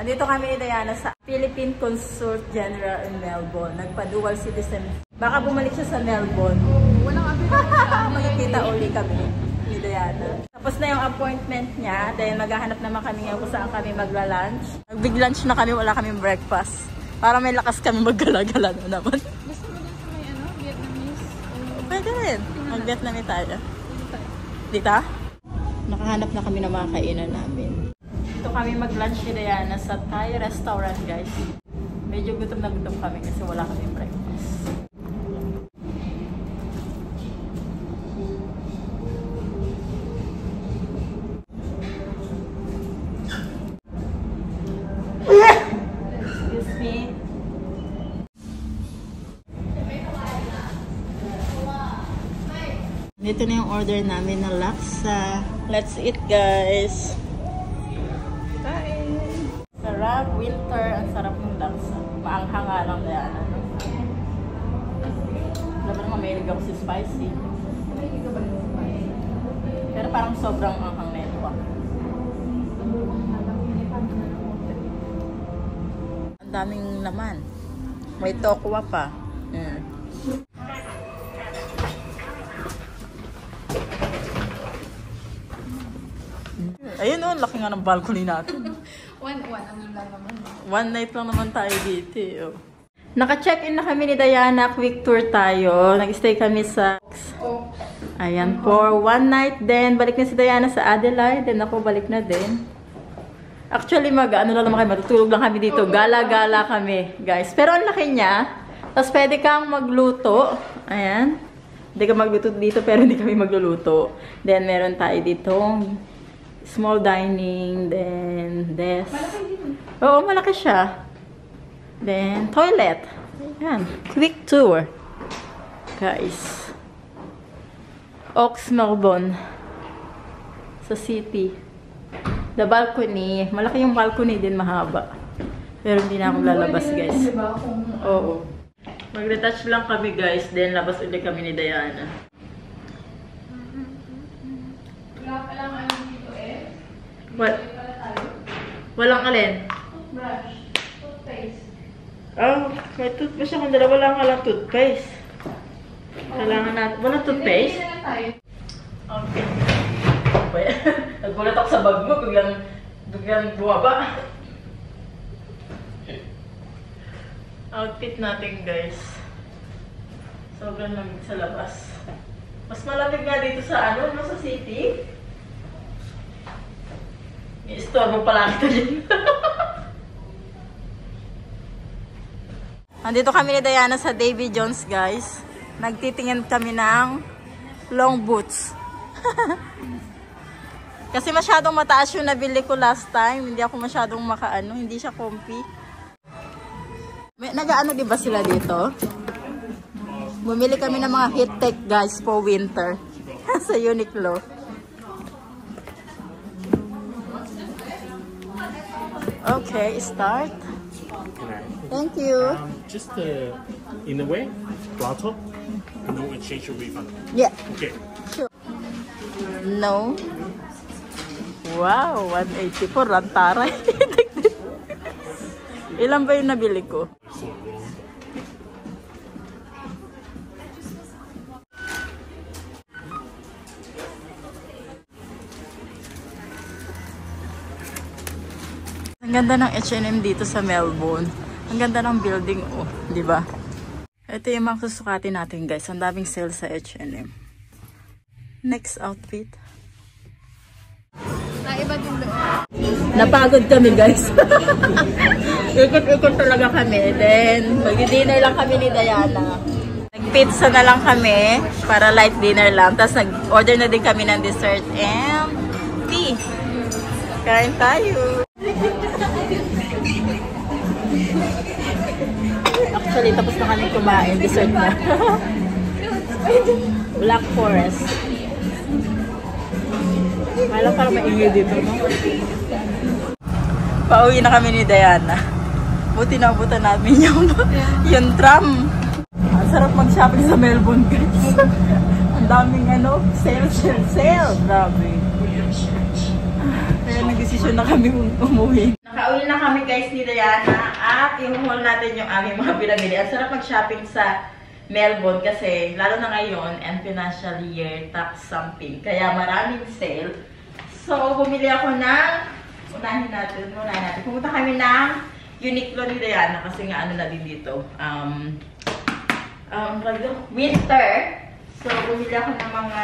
Andito kami ni Diana sa Philippine Consul General in Melbourne. Nagpa-dual citizen. Baka bumalik siya sa Melbourne. Walang apelido. Magkikita uli kami ni Diana. Tapos na yung appointment niya. Then maghahanap naman kami ngayon kung saan kami magla-lunch. Mag-big lunch na kami, wala kaming breakfast. Para may lakas kami maggala-gala na naman. Gusto mo din sa may Vietnamese? Pwede rin. Mag-Vietnamese tayo. Dito? Nakahanap na kami ng mga kainan namin. Ito kami mag-lunch ni Diana sa Thai restaurant, guys. Medyo gutom na gutom kami kasi wala kami breakfast. Excuse me. Dito na yung order namin ng laksa. Let's eat, guys. Sarap, winter, ang sarap ng laksa. Maanghang nga lang na yan. Dapat naman mahilig ako si spicy. Pero parang sobrang anghang na ito. Ang daming laman. May tokwa pa. Ayun o, laki nga ng balcony natin. One night lang naman tayo dito. Oh. Naka-check-in na kami ni Diana. Quick tour tayo. Nag-stay kami sa... Ayan, for one night. Then, balik na si Diana sa Adelaide. Then, ako balik na din. Actually, ano lang naman kami. Matutulog lang kami dito. Gala-gala kami, guys. Pero ang laki niya. Tapos, pwede kang magluto. Ayan. Hindi ka magluto dito, pero hindi kami magluluto. Then, meron tayo ditong small dining, then desk. Malaki din. Oo, malaki siya. Then, toilet. Ayan. Quick tour. Guys. Oaks, Melbourne. Sa city. The balcony. Malaki yung balcony din, mahaba. Pero hindi na ako lalabas, guys. Oo. Mag-retouch lang kami, guys. Then, labas ulit kami ni Diana. Walang alin? Toothbrush. Toothpaste. Oh, may toothbrush akong dala. Wala nga lang toothpaste. Kailangan natin. Walang toothpaste? Okay. Nagulat ako sa bag mo. Biglang buwaba. Outfit natin, guys. Sobrang lamig sa labas. Mas malamig nga dito sa sa city. I-store mo pala ito din. Andito kami ni Diana sa Davy Jones, guys. Nagtitingin kami ng long boots. Kasi masyadong mataas yung nabili ko last time. Hindi ako masyadong hindi siya comfy. Nag-ano diba sila dito? Bumili kami ng mga heat tech, guys, for winter. Sa Uniqlo. Okay, start. Thank you. Just in a way, Plato, and you exchange your refund. Yeah. Okay. Sure. No. Wow, 184 Lantara. Ilan ba yung nabili ko? Ang ganda ng H&M dito sa Melbourne. Ang ganda ng building, oh, di ba? Ito yung mga susukatin natin, guys. Ang daming sale sa H&M. Next outfit. Naiba din doon. Napagod kami, guys. Ikot-ikot talaga kami. Then, mag-dinner lang kami ni Diana. Nag-pizza na lang kami para light dinner lang. Tapos nag-order na din kami ng dessert and tea. Kain tayo. Actually, tapos na kami kumain. Dessert na. Black Forest. Malam parang maingay dito, no? Pauwi na kami ni Diana. Buti na abutan namin yung tram. Ang sarap mag-shopping sa Melbourne, guys. Ang daming sale. Grabe. Kaya nag-desisyon na kami umuwi. Pauwi na kami guys ni Diana at i-haul natin yung aming mga pinamili. Ang sarap mag-shopping sa Melbourne kasi lalo na ngayon and financial year tax something. Kaya maraming sale. So, bumili ako ng unahin natin. Pumunta kami ng Uniqlo ni Diana kasi nga ano na din dito. Winter. So, bumili ako ng mga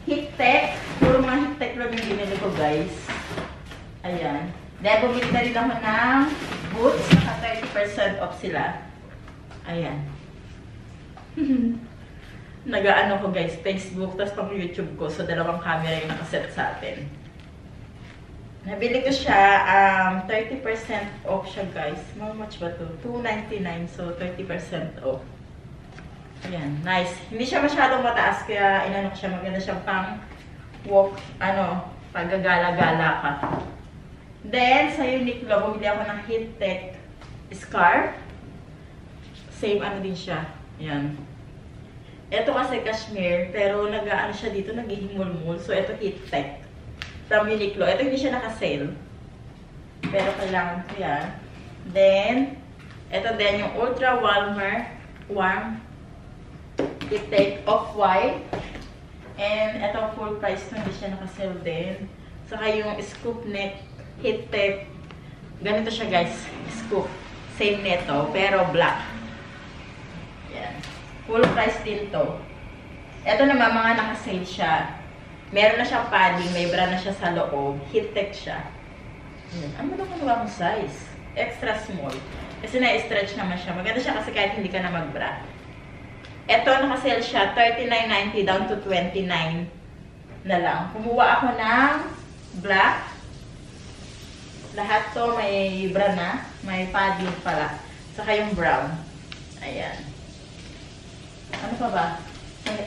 Heat-Tech. Puro mga Heat-Tech lang yung binili ko, guys. Ayan. Then, bumili na rin ako ng boots. Naka 30% off sila. Ayan. Nag-ano ko, guys, Facebook, tapos pang YouTube ko. So, dalawang camera yung nakaset sa atin. Nabili ko siya, 30% off siya, guys. How much ba to? $2.99. So, 30% off. Ayan, nice. Hindi siya masyadong mataas, kaya inano ko siya. Maganda siyang pang walk, paggagala-gala ka. Then, sa Uniqlo, bumili ako ng Heat-Tech scarf. Same ano din siya. Ayan. Ito kasi cashmere, pero nag-ano siya dito, naghihimul-mul. So, ito Heat-Tech. From Uniqlo. Ito hindi siya naka-sale. Pero kailangan ko yan. Then, ito din yung Ultra Warm Heat-Tech Off-White. And ito full price na, hindi siya naka-sale din. Saka yung Scoop Neck Heat-Tech. Ganito siya guys. Scoop. Same neto, pero black. Yan. Full price din to. Ito naman mga naka-sale siya. Meron na siyang padding, may bra na siya sa loob. Heat-Tech siya. Yan. Ano na kung akong size? Extra small. Kasi na-stretch naman siya. Maganda siya kasi kahit hindi ka na mag-bra. Ito, naka-sale siya, $39.90 down to $29 na lang. Kumuha ako ng black. Lahat to may bra na. May padding pala. Saka yung brown. Ayan. Ano pa ba?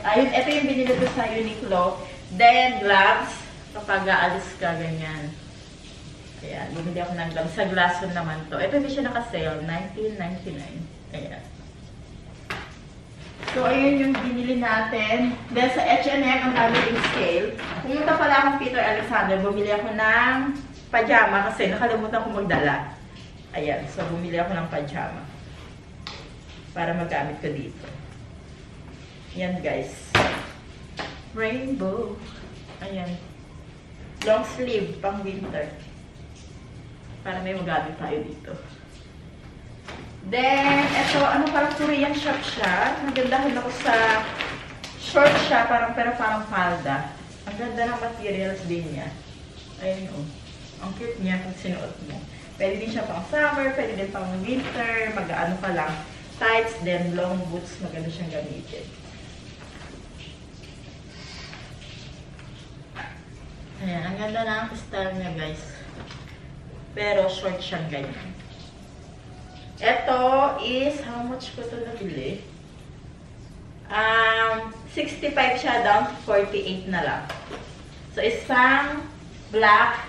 Ayun, ito yung binili ko sa Uniqlo. Then, gloves. Kapag aalis ka, ganyan. Ayan, bumili ako ng gloves. Sa Glasson naman to. Ito hindi siya naka-sale, $19.99. Ayan. So, ayun yung binili natin. Then, sa H&M, ang dami yung scale. Pumunta pala akong Peter Alexander. Bumili ako ng pajama kasi nakalimutan ko magdala. Ayan. So, bumili ako ng pajama. Para magamit ko dito. Ayan, guys. Rainbow. Ayan. Long sleeve, pang winter. Para may magamit tayo dito. Then, ito, parang Korean shop siya. Nagandahan ako sa short siya, pero parang palda. Ang ganda ng materials din niya. Ayun o. Ang cute niya kung sinuot mo. Pwede din siya pang summer, pwede din pang winter, mag-ano pa lang. Tights, then long boots, maganda siyang gamitin. Ayan, ang ganda na ang style niya, guys. Pero short siyang ganyan. Ito is, how much ko ito nabili? 65 siya, down to 48 na lang. So, isang black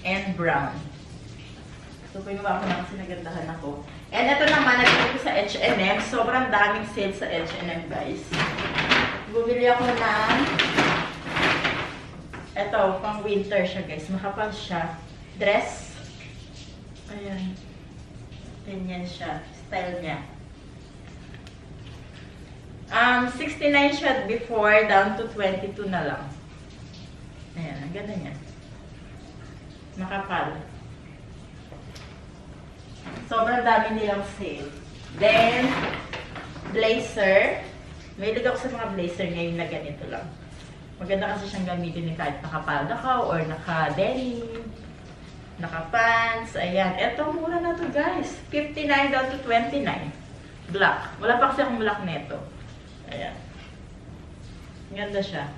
and brown. So, pinuha ko na kasi nagandahan ako. And ito naman, nabili ko sa H&M. Sobrang daming sale sa H&M, guys. Bumili ako ng ito, pang winter siya, guys. Makapal siya. Dress. Ayan. Ganyan siya. Style niya. 69 siya before, down to 22 na lang. Ayan, ang ganda niya. Makapal. Sobrang dami nilang sale. Then, blazer. Mahilig ako sa mga blazer ngayon na ganito lang. Maganda kasi siyang gamitin kahit nakapalda ka or naka-denim. Naka-pants. Ayan. Eto, mura na to guys. 59 down to 29. Black. Wala pa kasi akong black neto. Ayan. Ganda siya.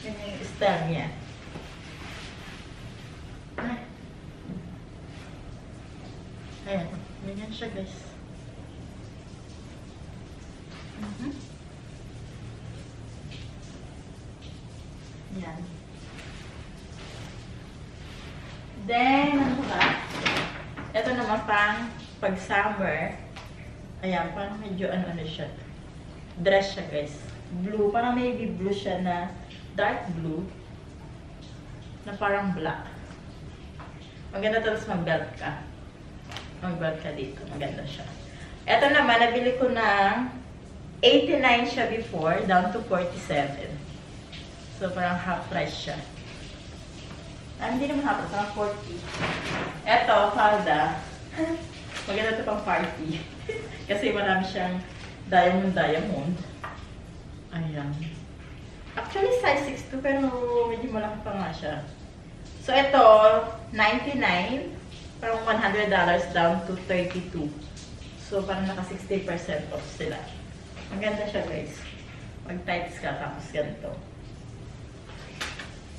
Yan yung style niya. Ay. Ayan. Ganyan siya guys. Ayan. Then, ano ba? Ito naman pang pag-summer. Ayan, parang medyo ano siya. Dress siya, guys. Blue. Parang navy blue siya na dark blue. Na parang black. Maganda to, tapos mag-belt ka. Mag-belt ka dito. Maganda siya. Ito naman, nabili ko ng 89 siya before, down to 47. So, parang half price siya. Hindi naman half price, parang 40. Ito, falda. Maganda ito pang party. Kasi marami siyang diamond. Ayan. Actually, size 6'2", pero medyo malaki pa nga siya. So, ito, 99. Parang $100 down to 32. So, parang naka 60% off sila. Maganda siya, guys. Mag-tights ka, tapos ganito.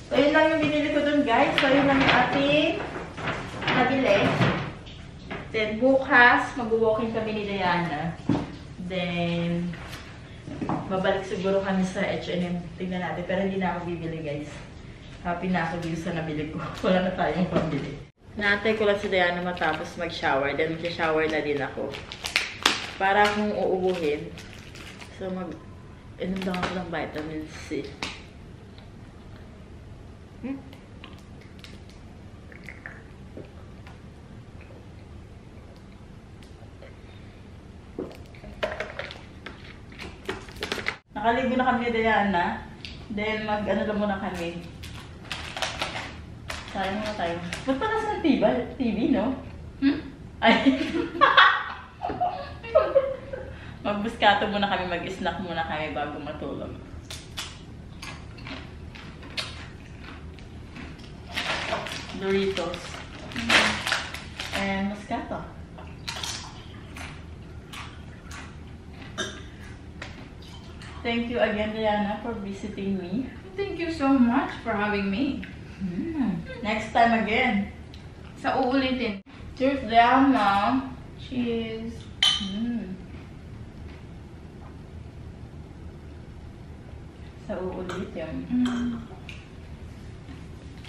So, yun lang yung binili ko dun, guys. So, yun lang yung ating nabili. Then, bukas, mag-walking kami ni Diana. Then, babalik siguro kami sa H&M. Tingnan natin. Pero hindi na ako bibili, guys. Happy na ako dito sa nabili ko. Wala na tayong pambili. Naantay ko lang si Diana matapos mag-shower. Then, mag-shower na din ako. Para akong uubuhin. So, inom lang ako ng vitamin C. Nakaligo na kami ni Diana. Then, mag-ano lang muna kami. Sayang muna tayo. Ba't pa nasa TV, no? Ay. Magbuskato muna kami, mag-snack muna kami bago matulog. Doritos. And Moscato. Thank you again, Diana, for visiting me. Thank you so much for having me. Next time again. Sa uulitin. Cheers, Diana. Cheers. Sa uulitin.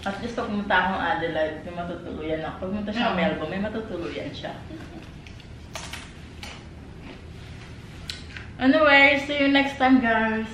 At least pag pumunta akong Adelaide, may matutuluyan ako. Pag pumunta siya Melbourne, may matutuluyan siya. Anyway, see you next time, guys.